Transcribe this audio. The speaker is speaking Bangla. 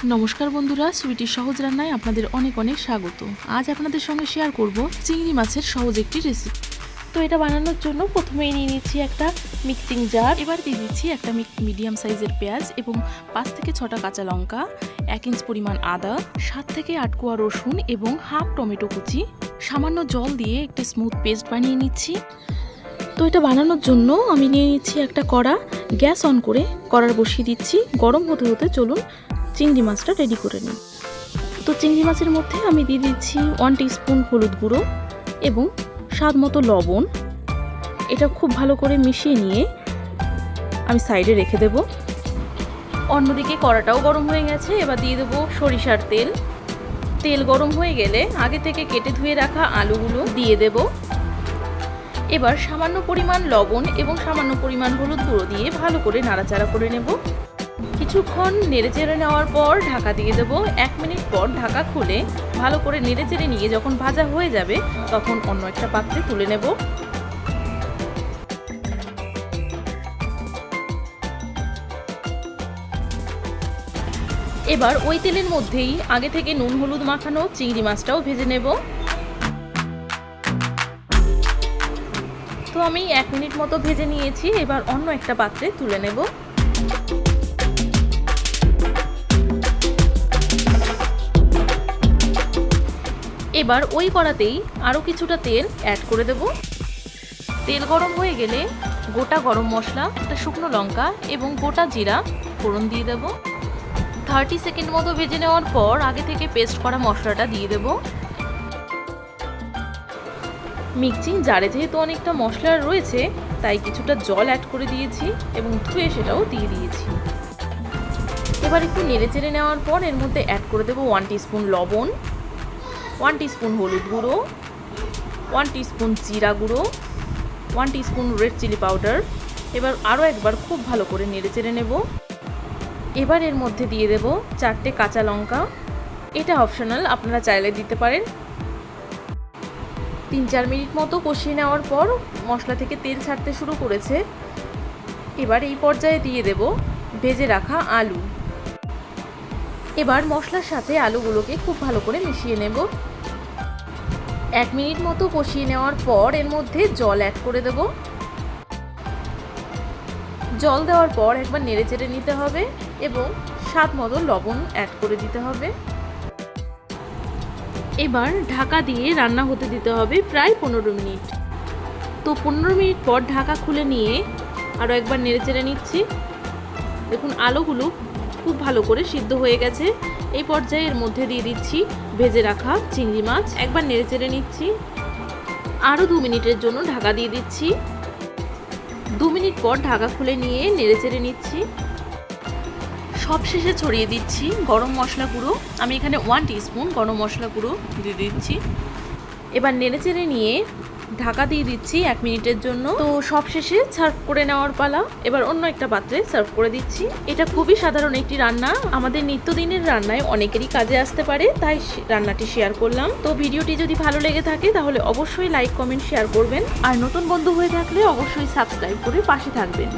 নমস্কার বন্ধুরা, সুইটির সহজ রান্নায় আপনাদের অনেক অনেক স্বাগত। আজ আপনাদের সঙ্গে শেয়ার করব চিংড়ি মাছের সহজ একটি রেসিপি। তো এটা বানানোর জন্য প্রথমেই নিয়ে নিচ্ছি একটা মিক্সিং জার। এবার দিয়ে দিচ্ছি একটা মিডিয়াম সাইজের পেঁয়াজ এবং 5 থেকে 6টা কাঁচা লঙ্কা, 1 ইঞ্চ পরিমাণ আদা, 7 থেকে 8 কোয়া রসুন এবং হাফ টমেটো কুচি। সামান্য জল দিয়ে একটা স্মুথ পেস্ট বানিয়ে নিচ্ছি। তো এটা বানানোর জন্য আমি নিয়ে নিচ্ছি একটা কড়া। গ্যাস অন করে কড়ার বসিয়ে দিচ্ছি। গরম হতে হতে চলুন চিংড়ি মাছটা রেডি করে নিই। তো চিংড়ি মাছের মধ্যে আমি দিয়ে দিচ্ছি 1 টিস্পুন হলুদ গুঁড়ো এবং স্বাদ মতো লবণ। এটা খুব ভালো করে মিশিয়ে নিয়ে আমি সাইডে রেখে দেব। অন্যদিকে কড়াটাও গরম হয়ে গেছে। এবার দিয়ে দেবো সরিষার তেল। তেল গরম হয়ে গেলে আগে থেকে কেটে ধুয়ে রাখা আলুগুলো দিয়ে দেব। এবার সামান্য পরিমাণ লবণ এবং সামান্য পরিমাণ হলুদ গুঁড়ো দিয়ে ভালো করে নাড়াচাড়া করে নেব। কিছুক্ষণ নেড়েচেড়ে নেওয়ার পর ঢাকা দিয়ে দেবো। 1 মিনিট পর ঢাকা খুলে ভালো করে নেড়েচেড়ে নিয়ে যখন ভাজা হয়ে যাবে তখন অন্য একটা পাত্রে তুলে নেব। এবার ওই তেলের মধ্যেই আগে থেকে নুন হলুদ মাখানো চিংড়ি মাছটাও ভেজে নেব। তো আমি 1 মিনিট মতো ভেজে নিয়েছি। এবার অন্য একটা পাত্রে তুলে নেব। এবার ওই কড়াতেই আরও কিছুটা তেল অ্যাড করে দেব। তেল গরম হয়ে গেলে গোটা গরম মশলা, একটা শুকনো লঙ্কা এবং গোটা জিরা ফোড়ন দিয়ে দেব। 30 সেকেন্ড মতো ভেজে নেওয়ার পর আগে থেকে পেস্ট করা মশলাটা দিয়ে দেব। মিক্সিং জারে যেহেতু অনেকটা মশলা রয়েছে তাই কিছুটা জল অ্যাড করে দিয়েছি এবং ধুয়ে সেটাও দিয়ে দিয়েছি। এবার একটু নেড়েচেড়ে নেওয়ার পর এর মধ্যে অ্যাড করে দেব 1 টিস্পুন লবণ, 1 টিস্পুন হলুদ গুঁড়ো, 1 টিস্পুন জিরা গুঁড়ো, 1 টিস্পুন রেড চিলি পাউডার। এবার আরও একবার খুব ভালো করে নেড়েচেড়ে নেব। এবার এর মধ্যে দিয়ে দেব 4টে কাঁচা লঙ্কা। এটা অপশনাল, আপনারা চাইলে দিতে পারেন। 3-4 মিনিট মতো কষিয়ে নেওয়ার পর মশলা থেকে তেল ছাড়তে শুরু করেছে। এবার এই পর্যায়ে দিয়ে দেব ভেজে রাখা আলু। এবার মশলার সাথে আলুগুলোকে খুব ভালো করে মিশিয়ে নেব। 1 মিনিট মতো কষিয়ে নেওয়ার পর এর মধ্যে জল অ্যাড করে দেব। জল দেওয়ার পর একবার নেড়েচেড়ে নিতে হবে এবং স্বাদ মতো লবণ অ্যাড করে দিতে হবে। এবার ঢাকা দিয়ে রান্না হতে দিতে হবে প্রায় 15 মিনিট। তো 15 মিনিট পর ঢাকা খুলে নিয়ে আরও একবার নেড়েচেড়ে নিচ্ছি। দেখুন আলুগুলো খুব ভালো করে সিদ্ধ হয়ে গেছে। এই পর্যায়ে এর মধ্যে দিয়ে দিচ্ছি ভেজে রাখা চিংড়ি মাছ। একবার নেড়েচেড়ে নিচ্ছি। আরও 2 মিনিটের জন্য ঢাকা দিয়ে দিচ্ছি। 2 মিনিট পর ঢাকা খুলে নিয়ে নেড়েচেড়ে নিচ্ছি। সবশেষে ছড়িয়ে দিচ্ছি গরম মশলা গুঁড়ো। আমি এখানে 1 টিস্পুন গরম মশলা গুঁড়ো দিয়ে দিচ্ছি। এবার নেড়েচেড়ে নিয়ে ঢাকা দিয়ে দিচ্ছি 1 মিনিটের জন্য। তো সবশেষে সার্ভ করে নেওয়ার পালা। এবার অন্য একটা পাত্রে সার্ভ করে দিচ্ছি। এটা খুবই সাধারণ একটি রান্না, আমাদের নিত্যদিনের রান্নায় অনেকেরই কাজে আসতে পারে, তাই রান্নাটি শেয়ার করলাম। তো ভিডিওটি যদি ভালো লেগে থাকে তাহলে অবশ্যই লাইক, কমেন্ট, শেয়ার করবেন। আর নতুন বন্ধু হয়ে থাকলে অবশ্যই সাবস্ক্রাইব করে পাশে থাকবেন।